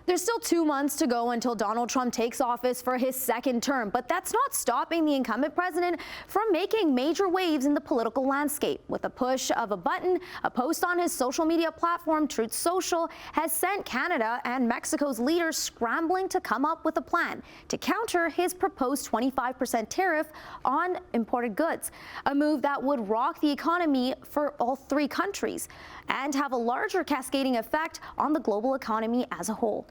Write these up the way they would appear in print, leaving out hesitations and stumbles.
There's still 2 months to go until Donald Trump takes office for his second term, but that's not stopping the incumbent president from making major waves in the political landscape. With a push of a button, a post on his social media platform, Truth Social, has sent Canada and Mexico's leaders scrambling to come up with a plan to counter his proposed 25% tariff on imported goods, a move that would rock the economy for all three countries and have a larger cascading effect on the global economy as a whole.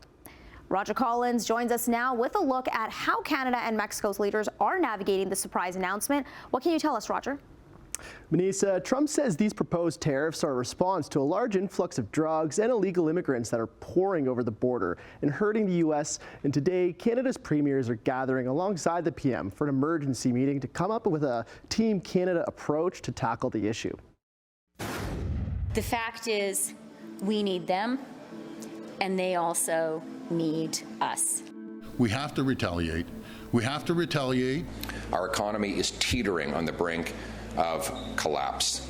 Roger Collins joins us now with a look at how Canada and Mexico's leaders are navigating the surprise announcement. What can you tell us, Roger? Manisa, Trump says these proposed tariffs are a response to a large influx of drugs and illegal immigrants that are pouring over the border and hurting the U.S. And today, Canada's premiers are gathering alongside the PM for an emergency meeting to come up with a Team Canada approach to tackle the issue. The fact is, we need them, and they also need us. We have to retaliate. We have to retaliate. Our economy is teetering on the brink of collapse.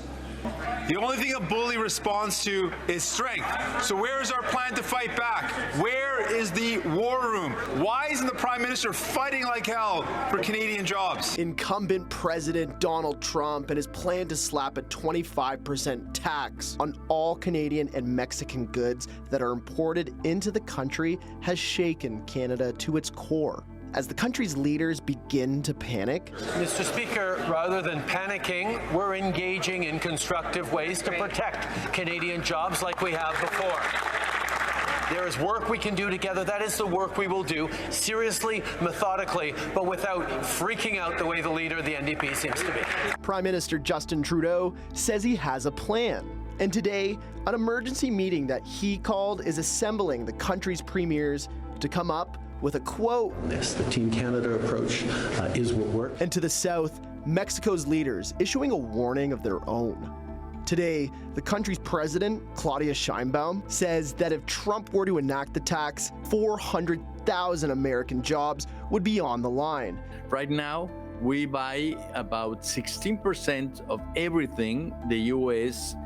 The only thing a bully responds to is strength. So where is our plan to fight back? Where is the war room? Why isn't the Prime Minister fighting like hell for Canadian jobs? Incumbent President Donald Trump and his plan to slap a 25% tax on all Canadian and Mexican goods that are imported into the country has shaken Canada to its core. As the country's leaders begin to panic, Mr. Speaker, rather than panicking, we're engaging in constructive ways to protect Canadian jobs like we have before. There is work we can do together. That is the work we will do, seriously, methodically, but without freaking out the way the leader of the NDP seems to be. Prime Minister Justin Trudeau says he has a plan. And today, an emergency meeting that he called is assembling the country's premiers to come up with a quote. The Team Canada approach is what works. And to the south, Mexico's leaders issuing a warning of their own. Today, the country's president, Claudia Sheinbaum, says that if Trump were to enact the tax, 400,000 American jobs would be on the line. Right now, we buy about 16% of everything the U.S.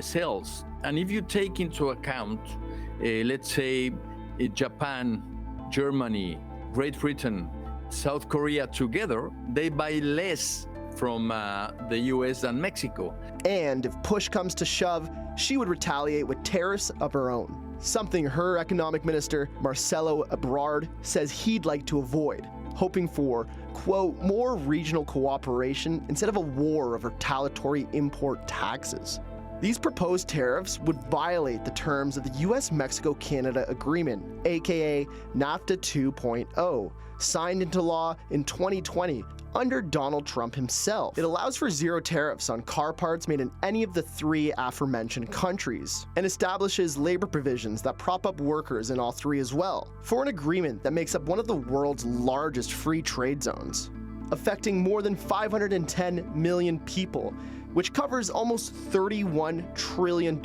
sells. And if you take into account, let's say, Japan, Germany, Great Britain, South Korea together, they buy less from the U.S. than Mexico. And if push comes to shove, she would retaliate with tariffs of her own, something her economic minister, Marcelo Ebrard, says he'd like to avoid, hoping for, quote, more regional cooperation instead of a war of retaliatory import taxes. These proposed tariffs would violate the terms of the U.S.-Mexico-Canada Agreement, aka NAFTA 2.0, signed into law in 2020 under Donald Trump himself. It allows for zero tariffs on car parts made in any of the three aforementioned countries, and establishes labor provisions that prop up workers in all three as well, for an agreement that makes up one of the world's largest free trade zones, affecting more than 510 million people, which covers almost $31 trillion.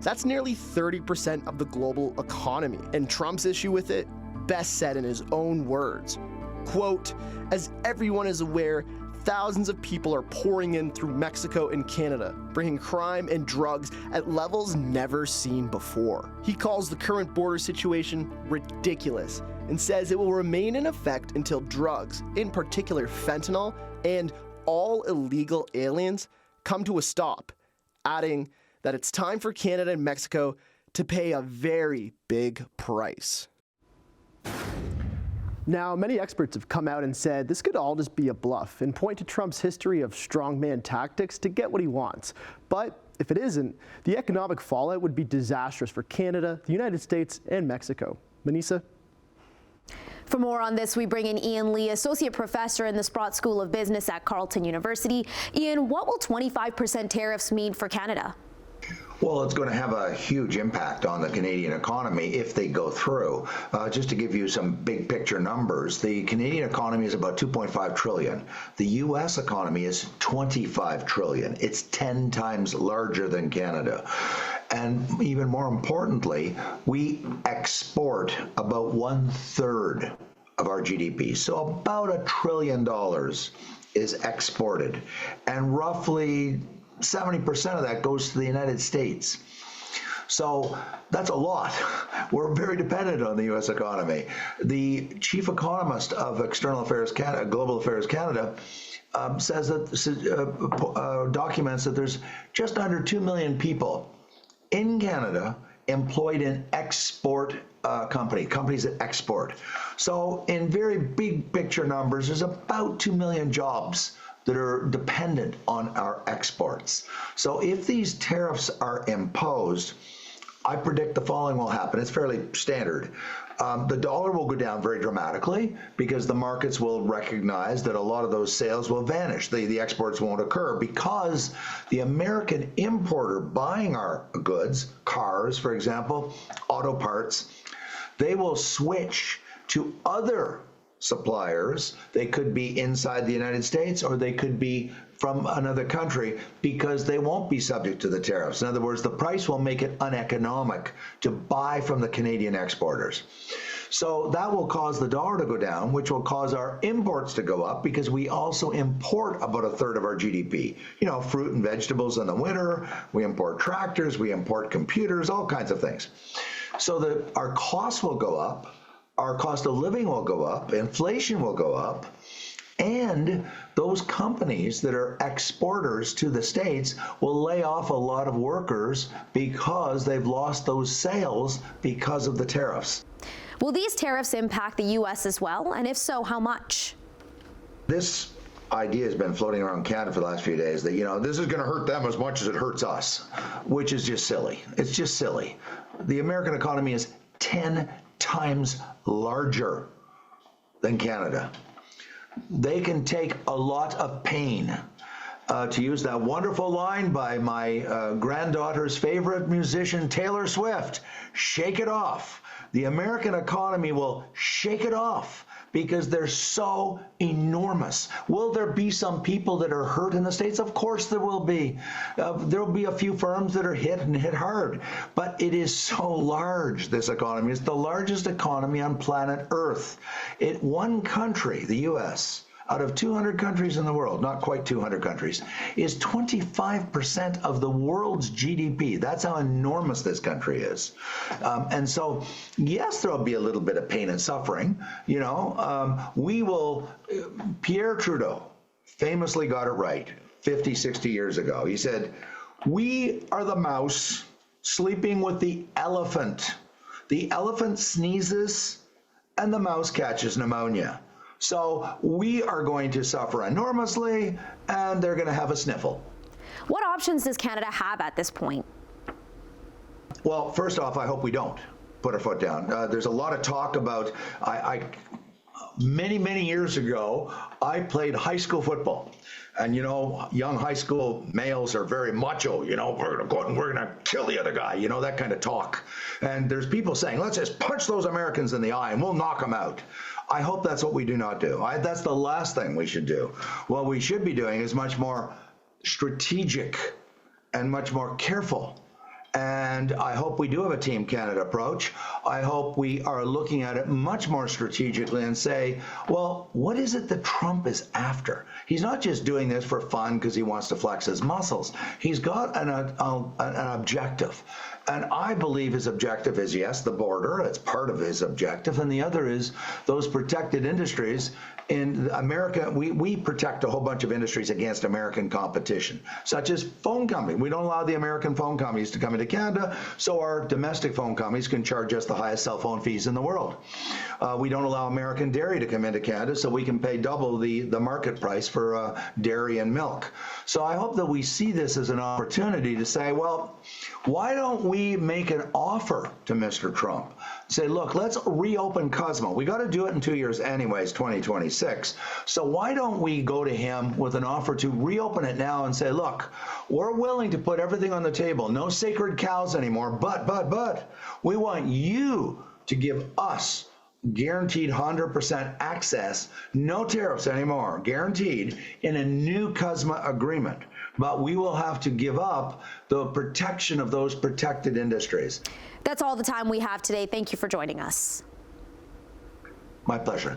That's nearly 30% of the global economy. And Trump's issue with it, best said in his own words, quote, as everyone is aware, thousands of people are pouring in through Mexico and Canada, bringing crime and drugs at levels never seen before. He calls the current border situation ridiculous and says it will remain in effect until drugs, in particular fentanyl, and all illegal aliens come to a stop, adding that it's time for Canada and Mexico to pay a very big price. Now, many experts have come out and said this could all just be a bluff and point to Trump's history of strongman tactics to get what he wants. But if it isn't, the economic fallout would be disastrous for Canada, the United States, and Mexico. Manisa? For more on this, we bring in Ian Lee, Associate Professor in the Sprott School of Business at Carleton University. Ian, what will 25% tariffs mean for Canada? Well, it's going to have a huge impact on the Canadian economy if they go through. Just to give you some big picture numbers, the Canadian economy is about $2.5 trillion. The U.S. economy is $25 trillion. It's 10 times larger than Canada. And even more importantly, we export about 1/3 of our GDP. So about $1 trillion is exported. And roughly 70% of that goes to the United States. So that's a lot. We're very dependent on the U.S. economy. The chief economist of External Affairs Canada, Global Affairs Canada, says that documents that there's just under 2 million people in Canada employed in export companies that export. So in very big picture numbers, there's about 2 million jobs that are dependent on our exports. So if these tariffs are imposed, I predict the following will happen. It's fairly standard. The dollar will go down very dramatically because the markets will recognize that a lot of those sales will vanish. The exports won't occur because the American importer buying our goods, cars, for example, auto parts, they will switch to other suppliers. They could be inside the United States or they could be from another country because they won't be subject to the tariffs. In other words, the price will make it uneconomic to buy from the Canadian exporters. So that will cause the dollar to go down, which will cause our imports to go up because we also import about a third of our GDP. You know, fruit and vegetables in the winter, we import tractors, we import computers, all kinds of things. So that our costs will go up, our cost of living will go up, inflation will go up, and those companies that are exporters to the States will lay off a lot of workers because they've lost those sales because of the tariffs. Will these tariffs impact the U.S. as well? And if so, how much? This idea has been floating around Canada for the last few days that, you know, this is going to hurt them as much as it hurts us, which is just silly. It's just silly. The American economy is 10 times larger than Canada. They can take a lot of pain. To use that wonderful line by my granddaughter's favorite musician, Taylor Swift, shake it off. The American economy will shake it off because they're so enormous. Will there be some people that are hurt in the States? Of course there will be. There will be a few firms that are hit and hit hard. But it is so large, this economy. It's the largest economy on planet Earth. One country, the U.S., out of 200 countries in the world, not quite 200 countries, is 25% of the world's GDP. That's how enormous this country is. And so, yes, there'll be a little bit of pain and suffering. You know, Pierre Trudeau famously got it right 50, 60 years ago. He said, "We are the mouse sleeping with the elephant. The elephant sneezes and the mouse catches pneumonia. So we are going to suffer enormously, and they're going to have a sniffle." What options does Canada have at this point? Well, first off, I hope we don't put our foot down. There's a lot of talk about, many years ago, I played high school football. And, you know, young high school males are very macho, you know, we're going to go out and we're going to kill the other guy, you know, that kind of talk. And there's people saying, let's just punch those Americans in the eye and we'll knock them out. I hope that's what we do not do. That's the last thing we should do. What we should be doing is much more strategic and much more careful. And I hope we do have a Team Canada approach. I hope we are looking at it much more strategically and say, well, what is it that Trump is after? He's not just doing this for fun because he wants to flex his muscles. He's got an objective. And I believe his objective is, yes, the border. It's part of his objective. And the other is those protected industries. In America, we protect a whole bunch of industries against American competition, such as phone companies. We don't allow the American phone companies to come into Canada, so our domestic phone companies can charge us the highest cell phone fees in the world. We don't allow American dairy to come into Canada, so we can pay double the market price for dairy and milk. So I hope that we see this as an opportunity to say, well, why don't we make an offer to Mr. Trump? Say, look, let's reopen Cosmo. We got to do it in 2 years anyways, 2026. So why don't we go to him with an offer to reopen it now and say, look, we're willing to put everything on the table. No sacred cows anymore, but we want you to give us guaranteed 100% access, no tariffs anymore, guaranteed, in a new CUSMA agreement. But we will have to give up the protection of those protected industries. That's all the time we have today. Thank you for joining us. My pleasure.